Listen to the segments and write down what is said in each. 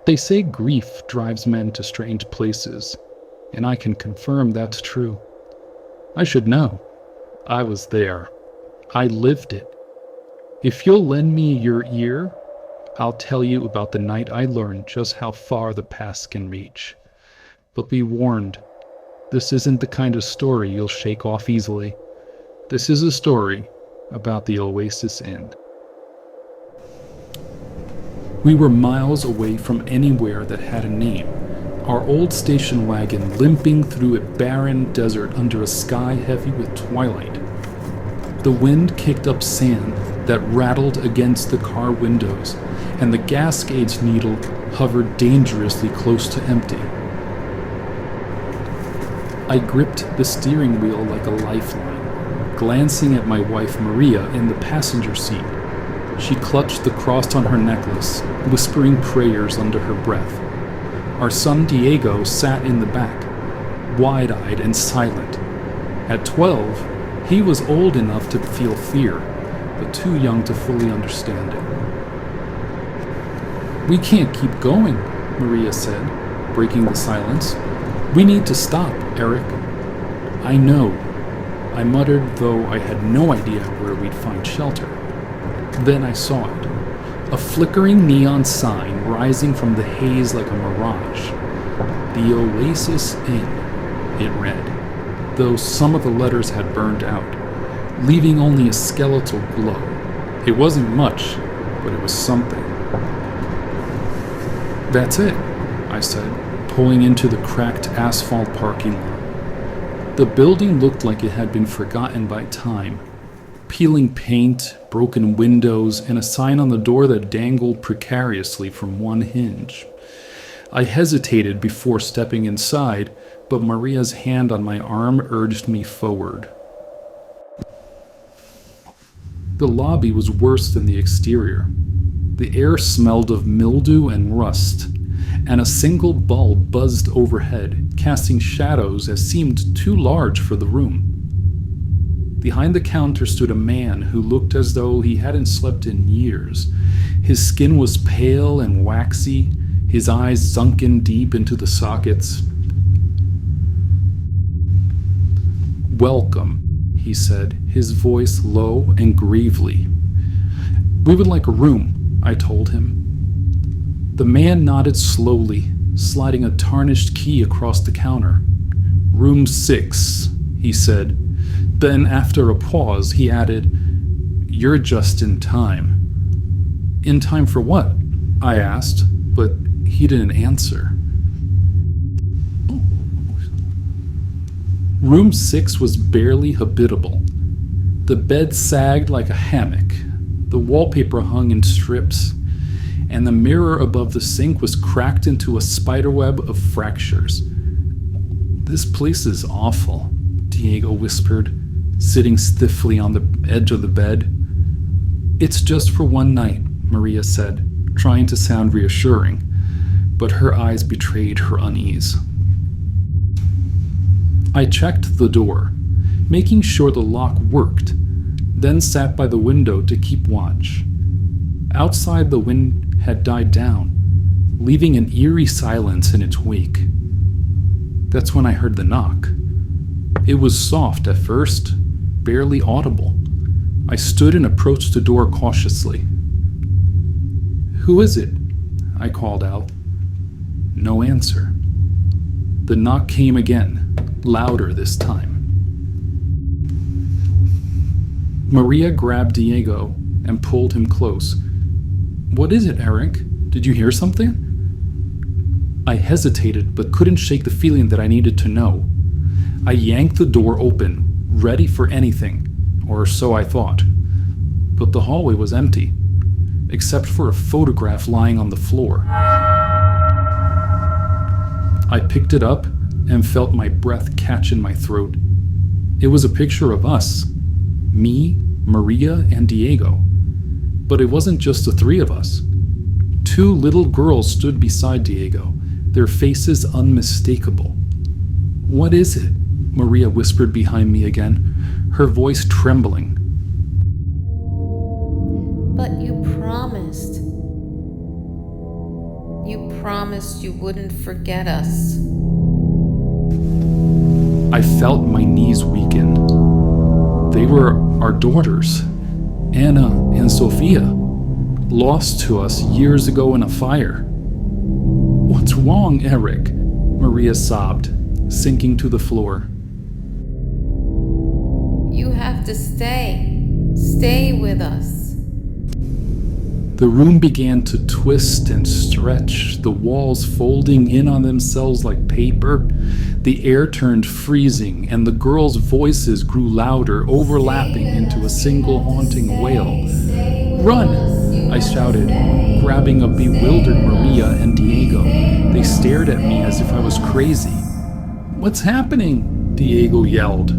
They say grief drives men to strange places, and I can confirm that's true. I should know. I was there. I lived it. If you'll lend me your ear, I'll tell you about the night I learned just how far the past can reach. But be warned, this isn't the kind of story you'll shake off easily. This is a story about the Oasis Inn. We were miles away from anywhere that had a name, our old station wagon limping through a barren desert under a sky heavy with twilight. The wind kicked up sand that rattled against the car windows, and the gas gauge needle hovered dangerously close to empty. I gripped the steering wheel like a lifeline, glancing at my wife Maria in the passenger seat. She clutched the cross on her necklace, whispering prayers under her breath. Our son Diego sat in the back, wide-eyed and silent. At 12, he was old enough to feel fear, but too young to fully understand it. "We can't keep going," Maria said, breaking the silence. "We need to stop, Eric." "I know," I muttered, though I had no idea where we'd find shelter. Then I saw it. A flickering neon sign rising from the haze like a mirage. "The Oasis Inn," it read, though some of the letters had burned out, leaving only a skeletal glow. It wasn't much, but it was something. "That's it," I said, pulling into the cracked asphalt parking lot. The building looked like it had been forgotten by time. Peeling paint, broken windows, and a sign on the door that dangled precariously from one hinge. I hesitated before stepping inside, but Maria's hand on my arm urged me forward. The lobby was worse than the exterior. The air smelled of mildew and rust, and a single bulb buzzed overhead, casting shadows that seemed too large for the room. Behind the counter stood a man who looked as though he hadn't slept in years. His skin was pale and waxy, his eyes sunken deep into the sockets. "Welcome," he said, his voice low and gravely. "We would like a room," I told him. The man nodded slowly, sliding a tarnished key across the counter. "Room 6, he said. Then, after a pause, he added, "You're just in time." "In time for what?" I asked, but he didn't answer. Room 6 was barely habitable. The bed sagged like a hammock, the wallpaper hung in strips, and the mirror above the sink was cracked into a spiderweb of fractures. "This place is awful," Diego whispered, sitting stiffly on the edge of the bed. "It's just for one night," Maria said, trying to sound reassuring, but her eyes betrayed her unease. I checked the door, making sure the lock worked, then sat by the window to keep watch. Outside, the wind had died down, leaving an eerie silence in its wake. That's when I heard the knock. It was soft at first, barely audible. I stood and approached the door cautiously. "Who is it?" I called out. No answer. The knock came again, louder this time. Maria grabbed Diego and pulled him close. "What is it, Eric? Did you hear something?" I hesitated, but couldn't shake the feeling that I needed to know. I yanked the door open, ready for anything, or so I thought. But the hallway was empty, except for a photograph lying on the floor. I picked it up and felt my breath catch in my throat. It was a picture of us, me, Maria, and Diego. But it wasn't just the three of us. 2 little girls stood beside Diego, their faces unmistakable. "What is it?" Maria whispered behind me again, her voice trembling. "But you promised. You promised you wouldn't forget us. I felt my knees weaken. They were our daughters, Anna and Sophia, lost to us years ago in a fire. What's wrong, Eric? Maria sobbed, sinking to the floor. You have to stay. Stay with us. The room began to twist and stretch, the walls folding in on themselves like paper. The air turned freezing, and the girls' voices grew louder, overlapping into a single haunting wail. "Run!" I shouted, grabbing a bewildered Maria and Diego. They stared at me as if I was crazy. "What's happening?" Diego yelled.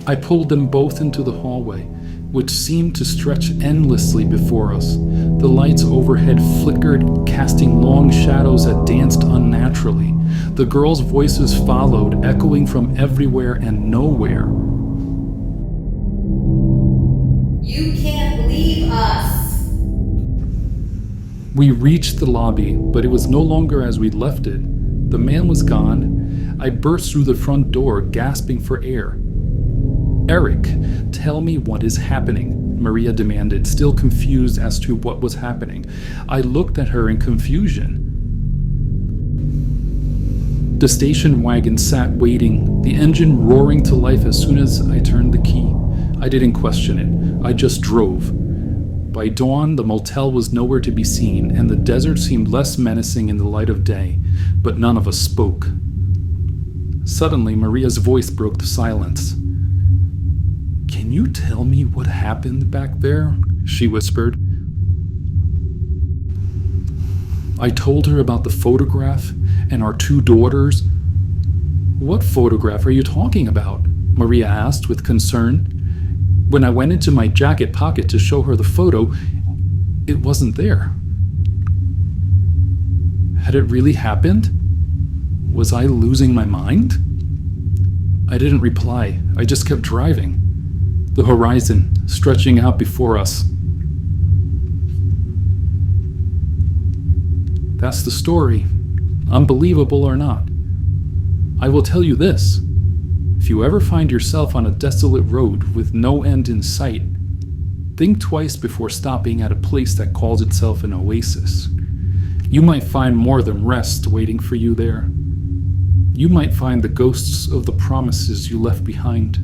I pulled them both into the hallway, which seemed to stretch endlessly before us. The lights overhead flickered, casting long shadows that danced unnaturally. The girls' voices followed, echoing from everywhere and nowhere. You can't leave us. We reached the lobby, but it was no longer as we'd left it. The man was gone. I burst through the front door, gasping for air. "Eric, tell me what is happening," Maria demanded, still confused as to what was happening. I looked at her in confusion. The station wagon sat waiting, the engine roaring to life as soon as I turned the key. I didn't question it. I just drove. By dawn, the motel was nowhere to be seen, and the desert seemed less menacing in the light of day, but none of us spoke. Suddenly, Maria's voice broke the silence. "Can you tell me what happened back there?" she whispered. I told her about the photograph and our two daughters. "What photograph are you talking about?" Maria asked with concern. When I went into my jacket pocket to show her the photo, it wasn't there. Had it really happened? Was I losing my mind? I didn't reply. I just kept driving. The horizon stretching out before us. That's the story, unbelievable or not. I will tell you this. If you ever find yourself on a desolate road with no end in sight, think twice before stopping at a place that calls itself an oasis. You might find more than rest waiting for you there. You might find the ghosts of the promises you left behind.